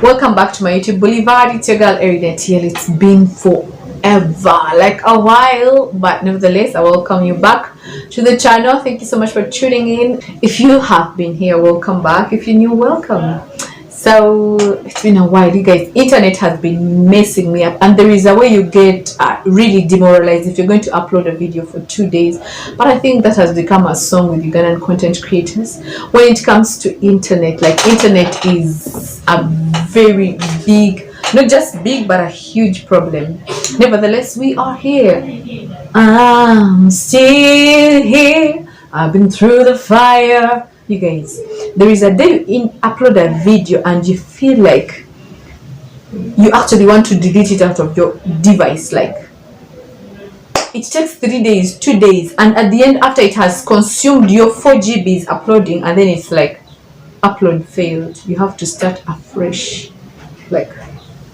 Welcome back to my YouTube Boulevard. It's your girl Eridentiel. It's been forever, like a while, but nevertheless, I welcome you back to the channel. Thank you so much for tuning in. If you have been here, welcome back. If you're new, welcome. So it's been a while, you guys. Internet has been messing me up, and there is a way you get really demoralized if you're going to upload a video for 2 days. But I think that has become a song with Ugandan content creators. When it comes to internet, like, internet is a very big, not just big, but a huge problem. Nevertheless, we are here. I'm still here. I've been through the fire. You guys, there is a day you upload a video and you feel like you actually want to delete it out of your device. Like, it takes 3 days, 2 days, and at the end, after it has consumed your 4 GBs uploading, and then it's like, upload failed. You have to start afresh. Like,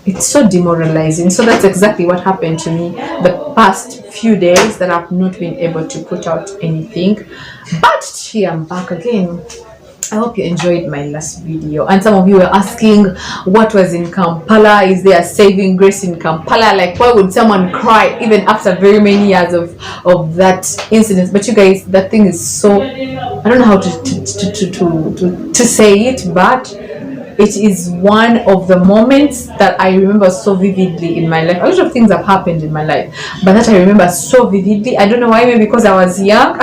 it's so demoralizing. So that's exactly what happened to me the past few days, that I've not been able to put out anything. But here I'm back again. I hope you enjoyed my last video, and some of you were asking what was in Kampala. Is there a saving grace in Kampala? Like, why would someone cry even after very many years of that incident? But you guys, that thing is so, I don't know how to say it, but it is one of the moments that I remember so vividly in my life. A lot of things have happened in my life, but that I remember so vividly. I don't know why, maybe because I was young.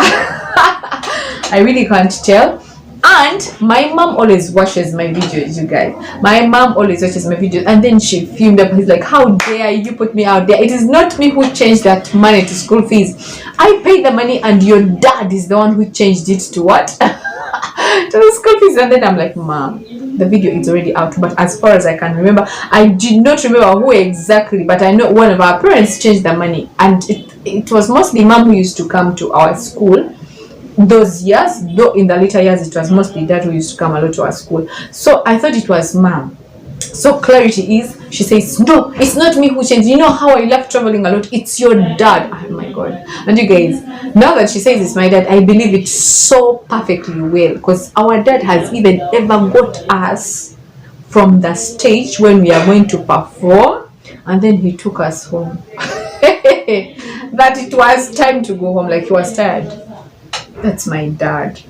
I really can't tell. And my mom always watches my videos, you guys. My mom always watches my videos, and then she filmed up. He's like, how dare you put me out there? It is not me who changed that money to school fees. I paid the money, and your dad is the one who changed it to what? To the school fees. And then I'm like, Mom, the video is already out. But as far as I can remember, I did not remember who exactly, but I know one of our parents changed the money, and it was mostly Mom who used to come to our school those years, though in the later years it was mostly Dad who used to come a lot to our school. So I thought it was Mom. So clarity is, she says, no, it's not me who changed. You know how I love traveling a lot? It's your dad. Oh my God. And you guys, now that she says it's my dad, I believe it so perfectly well, because our dad has even ever got us from the stage when we are going to perform, and then he took us home. That it was time to go home, like he was tired. That's my dad.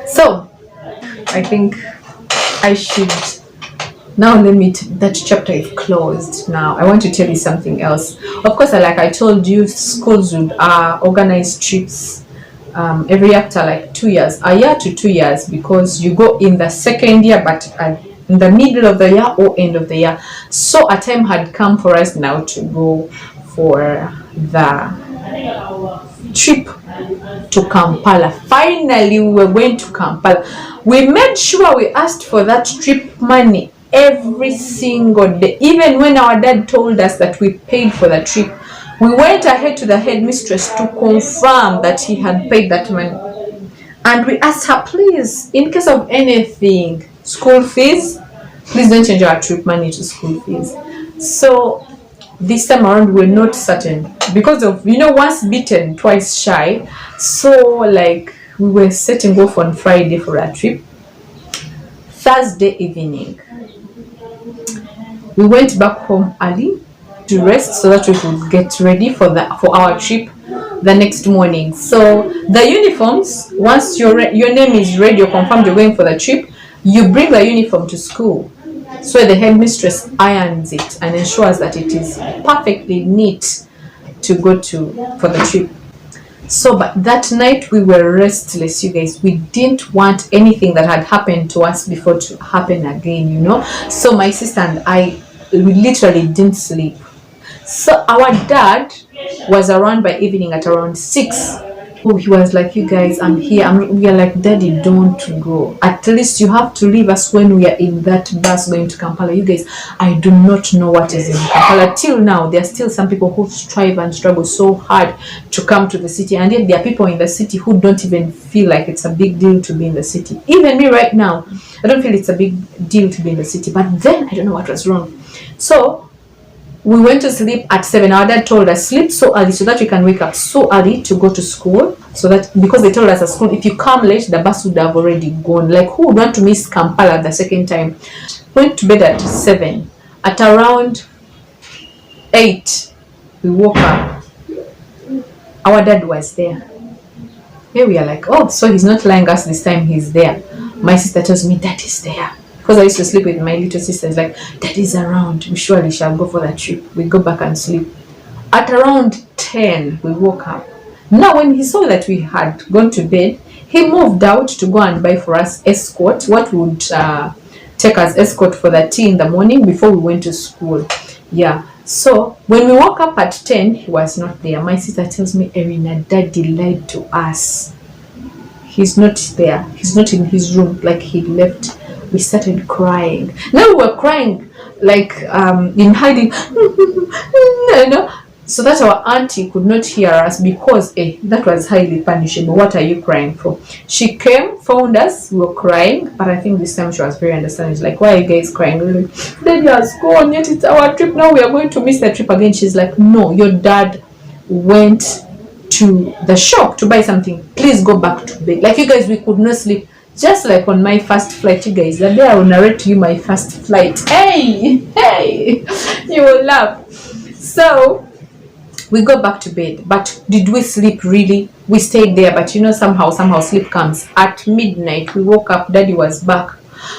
So I think I should now, that chapter is closed. Now I want to tell you something else. Of course, like I told you, schools would organize trips every after like 2 years, a year to 2 years, because you go in the second year, but in the middle of the year or end of the year. So a time had come for us now to go for the trip to Kampala. Finally, we were going to Kampala. We made sure we asked for that trip money every single day. Even when our dad told us that we paid for the trip, we went ahead to the headmistress to confirm that he had paid that money. And we asked her, please, in case of anything, school fees, please don't change our trip money to school fees. So this time around, we're not certain because of, once bitten, twice shy. So like, we were setting off on Friday for a trip. Thursday evening, we went back home early to rest so that we could get ready for our trip the next morning. So the uniforms, once your name is ready, you're confirmed you're going for the trip, you bring the uniform to school. So the headmistress irons it and ensures that it is perfectly neat to go for the trip. So, but that night we were restless, you guys. We didn't want anything that had happened to us before to happen again, So my sister and I, we literally didn't sleep. So our dad was around by evening at around 6. Oh, he was like, you guys, I'm here. We are like, Daddy, don't go. At least you have to leave us when we are in that bus going to Kampala. You guys, I do not know what is in Kampala. Till now, there are still some people who strive and struggle so hard to come to the city. And yet there are people in the city who don't even feel like it's a big deal to be in the city. Even me right now, I don't feel it's a big deal to be in the city. But then, I don't know what was wrong. So We went to sleep at 7. Our dad told us sleep so early so that we can wake up so early to go to school. So that, because they told us at school, if you come late, the bus would have already gone. Like, who would want to miss Kampala the second time? Went to bed at 7. At around 8, we woke up. Our dad was there. Here we are like, oh, so he's not lying us this time, he's there. My sister tells me, Dad is there. Because I used to sleep with my little sisters, like, Dad is around. We surely shall go for that trip. We go back and sleep. At around 10, we woke up. Now, when he saw that we had gone to bed, he moved out to go and buy for us escort, what would take us escort for the tea in the morning before we went to school. Yeah. So when we woke up at 10, he was not there. My sister tells me, Erina, Daddy lied to us. He's not there. He's not in his room, like he left. We started crying. Now we were crying like in hiding. So that our auntie could not hear us, because that was highly punishable. What are you crying for? She came, found us, we were crying, but I think this time she was very understanding. She's like, why are you guys crying? We're like, Daddy has gone, yet it's our trip. Now we are going to miss the trip again. She's like, no, your dad went to the shop to buy something. Please go back to bed. Like, you guys, we could not sleep. Just like on my first flight, you guys, that day I will narrate to you my first flight. Hey, you will laugh. So we go back to bed. But did we sleep really? We stayed there, but somehow sleep comes. At midnight, we woke up. Daddy was back.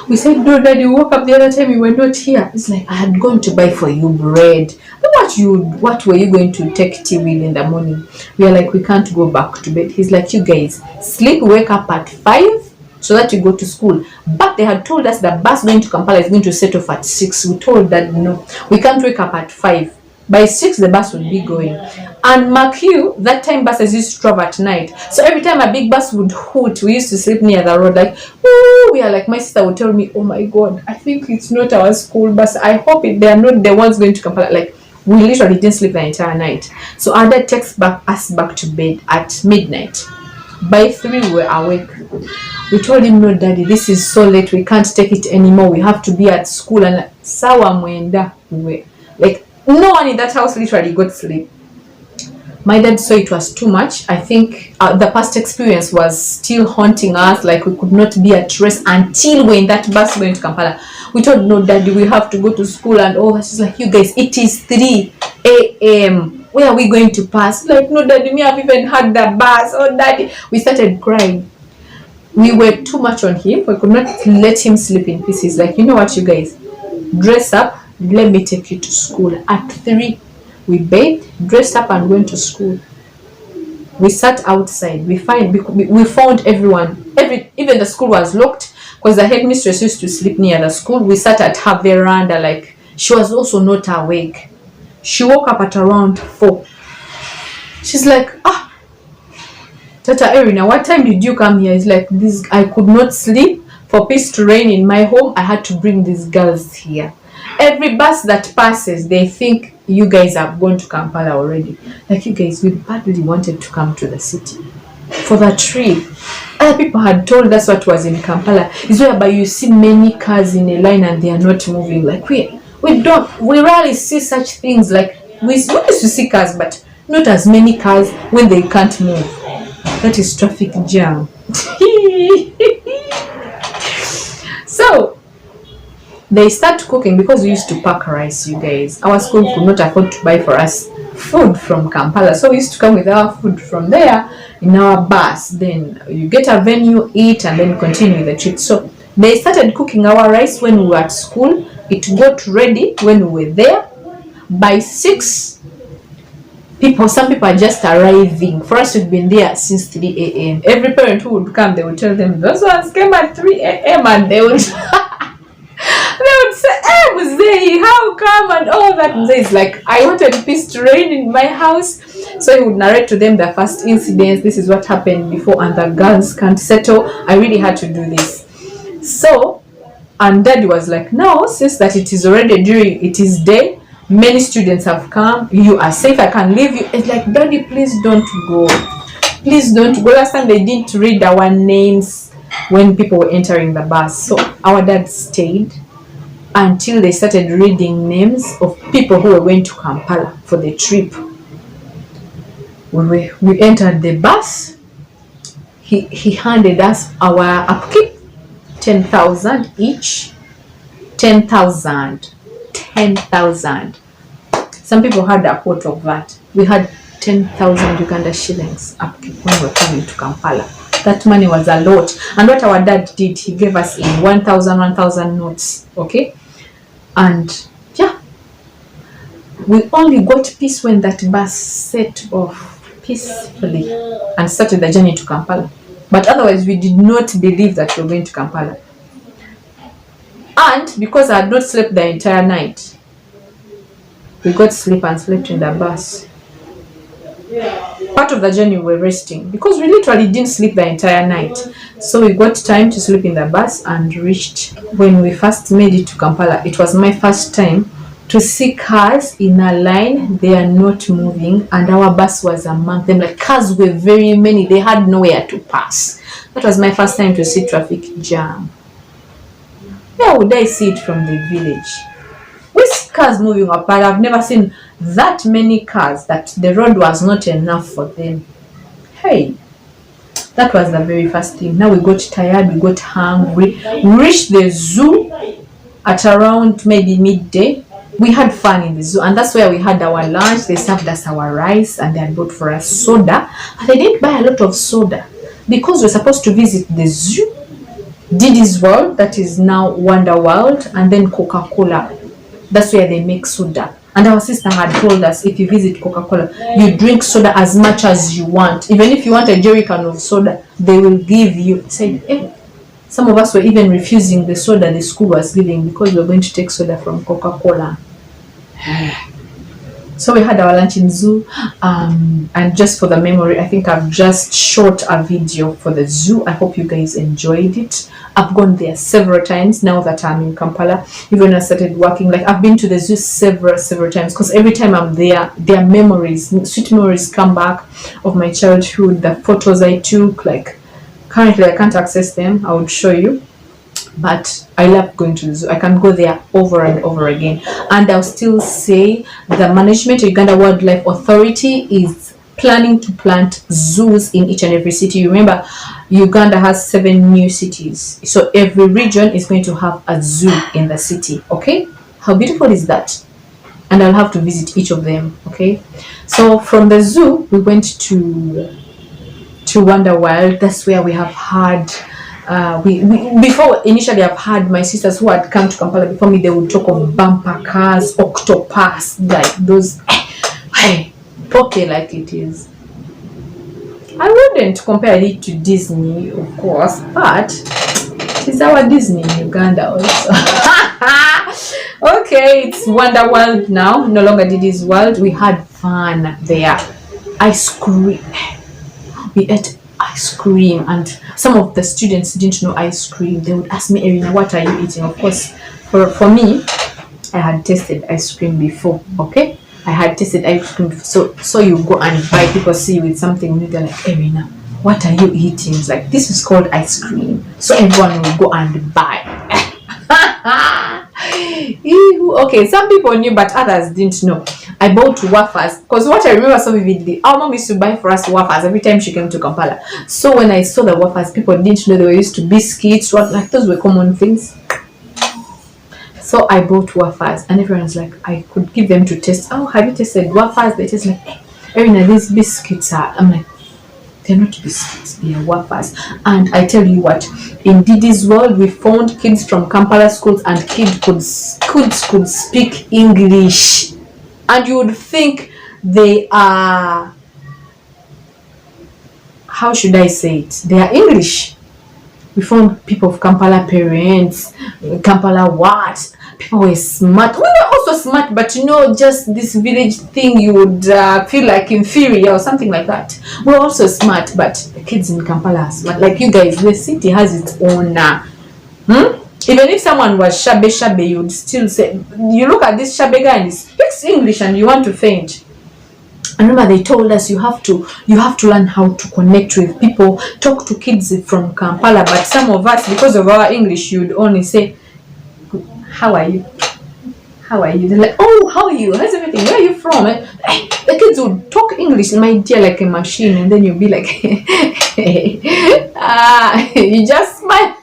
We said, no, Daddy, we woke up the other time, you were not here. It's like, I had gone to buy for you bread. What were you going to take tea with in the morning? We are like, we can't go back to bed. He's like, you guys, sleep, wake up at 5 so that you go to school. But they had told us the bus going to Kampala is going to set off at 6. We told Dad, no, we can't wake up at 5. By 6, the bus would be going. And mark you, that time buses used to travel at night. So every time a big bus would hoot, we used to sleep near the road. Like, woo! We are like, my sister would tell me, oh my God, I think it's not our school bus. I hope they are not the ones going to Kampala. Like, we literally didn't sleep the entire night. So our dad takes us back to bed at midnight. By 3, we were awake. We told him, no, Daddy, this is so late. We can't take it anymore. We have to be at school. And sawa mwenda, we were like, no one in that house literally got sleep. My dad saw it was too much. I think the past experience was still haunting us. Like, we could not be at rest until we're in that bus going to Kampala. We told, no, Daddy, we have to go to school and all that. She's like, you guys, it is 3 a.m. Where are we going to pass? Like, no, Daddy, me have even had the bus. Oh, Daddy. We started crying. We were too much on him. We could not let him sleep in peace. He's like, you know what, you guys, dress up. Let me take you to school. At 3, we bathed, dressed up, and went to school. We sat outside. We found everyone. Even the school was locked because the headmistress used to sleep near the school. We sat at her veranda. Like, she was also not awake. She woke up at around 4. She's like, Tata Erina, what time did you come here? It's like, this. I could not sleep. For peace to reign in my home, I had to bring these girls here. Every bus that passes, they think you guys have gone to Kampala already. Like, you guys, we badly wanted to come to the city for the trip. Other people had told us what was in Kampala. It's whereby you see many cars in a line and they are not moving. Like, we rarely see such things. Like, we used to see cars, but not as many cars when they can't move. That is traffic jam. So they start cooking, because we used to pack rice, you guys. Our school could not afford to buy for us food from Kampala, so we used to come with our food from there in our bus. Then you get a venue, eat, and then continue the trip. So they started cooking our rice when we were at school. It got ready when we were there. By 6, some people are just arriving. For us, we've been there since 3 a.m. Every parent who would come, they would tell them, those ones came at 3 a.m. and they would they would say, hey, Mzee, how come? And all that. Mzee is like, I wanted peace to reign in my house. So he would narrate to them the first incidents. This is what happened before, and the girls can't settle. I really had to do this. So, and Daddy was like, no, since that it is day, many students have come, you are safe, I can leave you. It's like, Daddy, please don't go. Please don't go. Last time they didn't read our names when people were entering the bus. So our dad stayed. until they started reading names of people who were going to Kampala for the trip. We entered the bus. He handed us our upkeep, 10,000 each. 10,000. Some people had a quote of that. We had 10,000 Uganda shillings upkeep when we were coming to Kampala. That money was a lot. And what our dad did, he gave us in 1,000 notes. Okay? And yeah, we only got peace when that bus set off peacefully and started the journey to Kampala. But otherwise, we did not believe that we were going to Kampala. And because I had not slept the entire night, we got sleep and slept in the bus. Part of the journey we were resting because we literally didn't sleep the entire night. So we got time to sleep in the bus and reached. When we first made it to Kampala, it was my first time to see cars in a line. They are not moving, and our bus was among them. Like, cars were very many, they had nowhere to pass. That was my first time to see traffic jam. Where would I see it from the village? With cars moving apart, I've never seen that many cars that the road was not enough for them. Hey, that was the very first thing. Now we got tired, we got hungry. We reached the zoo at around maybe midday. We had fun in the zoo, and that's where we had our lunch. They served us our rice, and they had bought for us soda. But they didn't buy a lot of soda because we're supposed to visit the zoo, Didi's World, that is now Wonder World, and then Coca-Cola. That's where they make soda. And our sister had told us, if you visit Coca-Cola, you drink soda as much as you want. Even if you want a jerry can of soda, they will give you. Said, eh. Some of us were even refusing the soda the school was giving because we were going to take soda from Coca-Cola. So we had our lunch in zoo, and just for the memory, I think I've just shot a video for the zoo. I hope you guys enjoyed it. I've gone there several times now that I'm in Kampala. Even when I started working, like, I've been to the zoo several times because every time I'm there, their memories, sweet memories come back of my childhood, the photos I took. Like, currently I can't access them. I would show you. But I love going to the zoo. I can go there over and over again. And I'll still say the management of Uganda Wildlife Authority is planning to plant zoos in each and every city. Remember, Uganda has 7 new cities. So every region is going to have a zoo in the city. Okay? How beautiful is that? And I'll have to visit each of them. Okay? So from the zoo, we went to Wonder World. That's where we have had... before initially I've had my sisters who had come to Kampala before me, they would talk of bumper cars, octopus, like those. Hey, okay, like it is. I wouldn't compare it to Disney, of course, but it's our Disney in Uganda also. Okay, it's Wonder World now, no longer Didi's World. We had fun there. Ice cream. We ate ice cream, and some of the students didn't know ice cream. They would ask me, Erina, what are you eating? Of course, for me, I had tasted ice cream before. Okay, I had tasted ice cream before. So you go and buy, people see you with something new, they're like, Erina, what are you eating? It's like, this is called ice cream. So everyone will go and buy. Okay, some people knew, but others didn't know. I bought wafers because what I remember so vividly, our mom used to buy for us wafers every time she came to Kampala. So when I saw the wafers, people didn't know they were used to biscuits. What, like, those were common things. So I bought wafers, and everyone's like, I could give them to taste. Oh, have you tasted wafers? They taste like, hey, Erina, these biscuits are. I'm like, they're not biscuits, they are wafers. And I tell you what, in Didi's World, we found kids from Kampala schools, and kids could speak English. And you would think they are, how should I say it? They are English. We found people of Kampala parents, Kampala what? People were smart. We were also smart, but you know, just this village thing, you would feel like inferior or something like that. We're also smart, but the kids in Kampala are smart. Like you guys, the city has its own. Even if someone was shabby, you would still say, you look at this shabby guy and he speaks English and you want to faint. I remember they told us you have to learn how to connect with people, talk to kids from Kampala. But some of us, because of our English, you'd only say, how are you? How are you? They're like, oh, how are you? How's everything? Where are you from? The kids would talk English, my dear, like a machine, and then you'll be like, you just smile.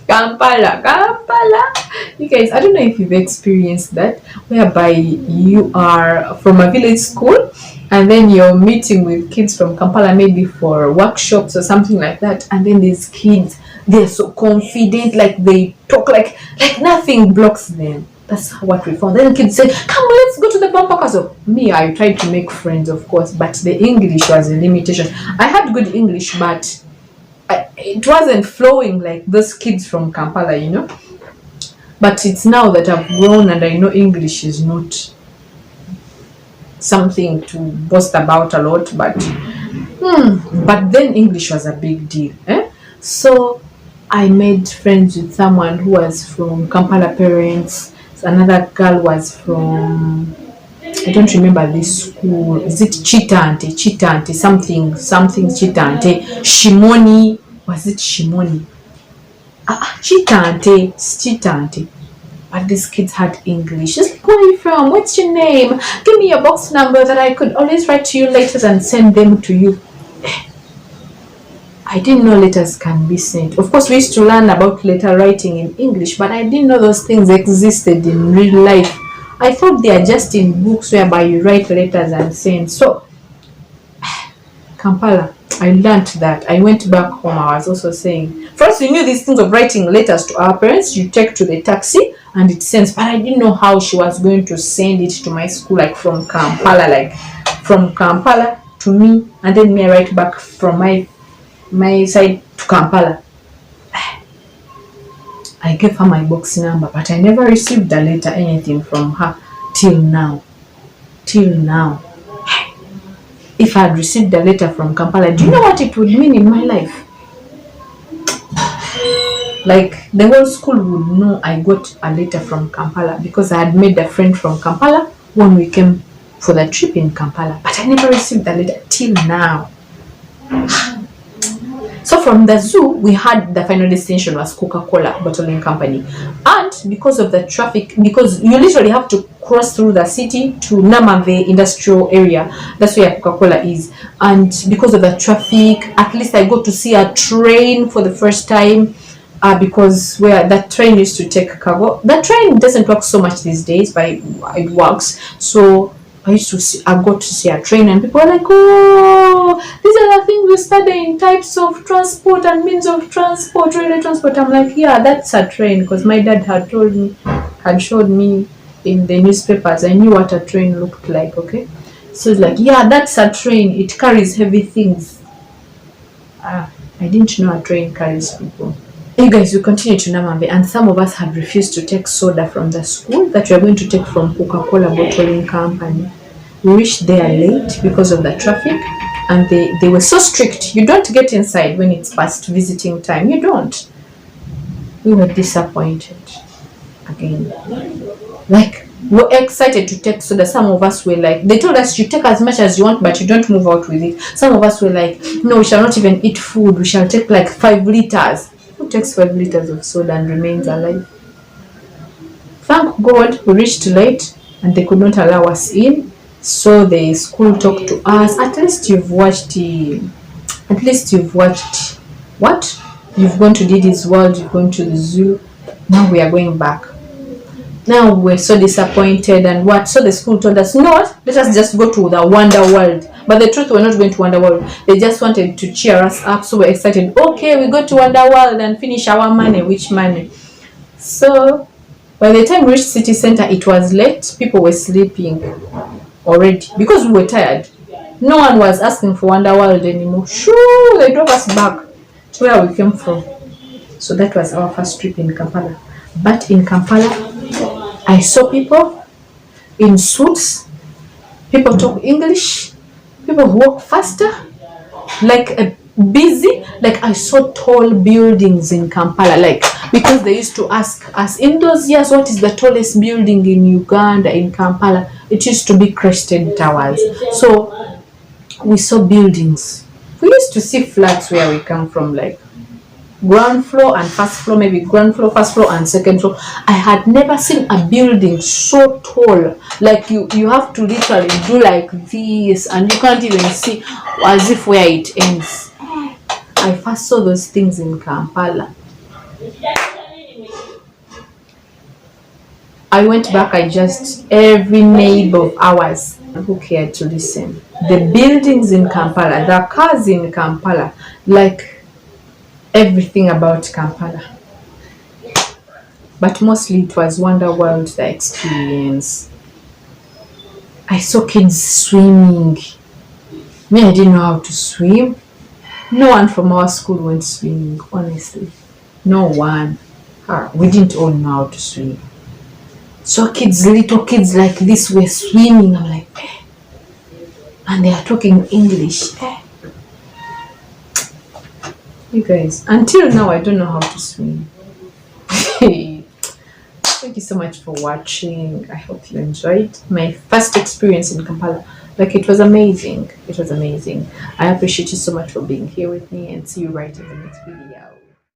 Kampala, Kampala. You guys, I don't know if you've experienced that, whereby you are from a village school and then you're meeting with kids from Kampala, maybe for workshops or something like that, and then these kids, they're so confident, like they talk like nothing blocks them. That's what we found. Then kids say, come, let's go to the bumper castle. Me, I tried to make friends, of course, but the English was a limitation. I had good English, but it wasn't flowing like those kids from Kampala, you know. But it's now that I've grown and I know English is not something to boast about a lot, but then English was a big deal. So I made friends with someone who was from Kampala parents. Another girl was from, I don't remember this school. Is it Chitante, something Chitante, Shimoni. Was it Shimoni? Chitante. But these kids had English. Just like, where are you from? What's your name? Give me your box number that I could always write to you letters and send them to you. I didn't know letters can be sent. Of course, we used to learn about letter writing in English, but I didn't know those things existed in real life. I thought they are just in books whereby you write letters and send. So, Kampala, I learned that. I went back home. I was also saying, first we knew these things of writing letters to our parents. You take to the taxi and it sends. But I didn't know how she was going to send it to my school, like from Kampala to me, and then me write back from my side to Kampala. I gave her my box number, but I never received a letter, anything from her till now. If I had received a letter from Kampala, do you know what it would mean in my life? Like, the whole school would know I got a letter from Kampala because I had made a friend from Kampala when we came for the trip in Kampala. But I never received a letter till now. So from the zoo, we had the final destination was Coca-Cola bottling company. And because of the traffic, because you literally have to cross through the city to Namave industrial area, that's where Coca-Cola is. And because of the traffic, at least I got to see a train for the first time, because where that train used to take cargo. That train doesn't work so much these days, but it works. So I got to see a train, and people are like, oh, these are the things we study in types of transport and means of transport, railway transport. I'm like, yeah, that's a train, because my dad had showed me in the newspapers. I knew what a train looked like, okay? So it's like, yeah, that's a train. It carries heavy things. I didn't know a train carries people. You guys, we continue to Namambe, and some of us had refused to take soda from the school that we are going to take from Coca-Cola bottling company. We reached there late because of the traffic, and they were so strict. You don't get inside when it's past visiting time. You don't. We were disappointed again. Like, we're excited to take soda. Some of us were like, they told us you take as much as you want, but you don't move out with it. Some of us were like, no, we shall not even eat food. We shall take like 5 liters. Who takes 5 liters of soda and remains alive? Thank God we reached late and they could not allow us in. So the school talked to us. At least you've watched what? You've gone to Didi's World, you've gone to the zoo. Now we are going back. Now we're so disappointed, and what? So the school told us, no, let us just go to the Wonder World. But the truth, we're not going to Wonder World. They just wanted to cheer us up, so we're excited. Okay, we go to Wonder World and finish our money. Which money? So by the time we reached city center, it was late. People were sleeping already because we were tired. No one was asking for Wonder World anymore. Shoo, they drove us back to where we came from. So that was our first trip in Kampala. But in Kampala, I saw people in suits. People talk English. People walk faster, like busy. Like, I saw tall buildings in Kampala, like, because they used to ask us in those years, what is the tallest building in Uganda, in Kampala? It used to be crested towers. So we saw buildings. We used to see flats where we come from, like ground floor and first floor, maybe ground floor, first floor, and second floor. I had never seen a building so tall. Like you have to literally do like this, and you can't even see as if where it ends. I first saw those things in Kampala. I went back, I just, every neighbor of ours who cared to listen. The buildings in Kampala, the cars in Kampala, like everything about Kampala. But mostly it was Wonder World, the experience. I saw kids swimming. Me, I didn't know how to swim. No one from our school went swimming, honestly. No one. We didn't all know how to swim. So kids, little kids like this were swimming. I'm like, eh. And they are talking English. Eh. You guys, until now, I don't know how to swim. Thank you so much for watching. I hope you enjoyed my first experience in Kampala. Like, it was amazing. It was amazing. I appreciate you so much for being here with me, and see you right in the next video.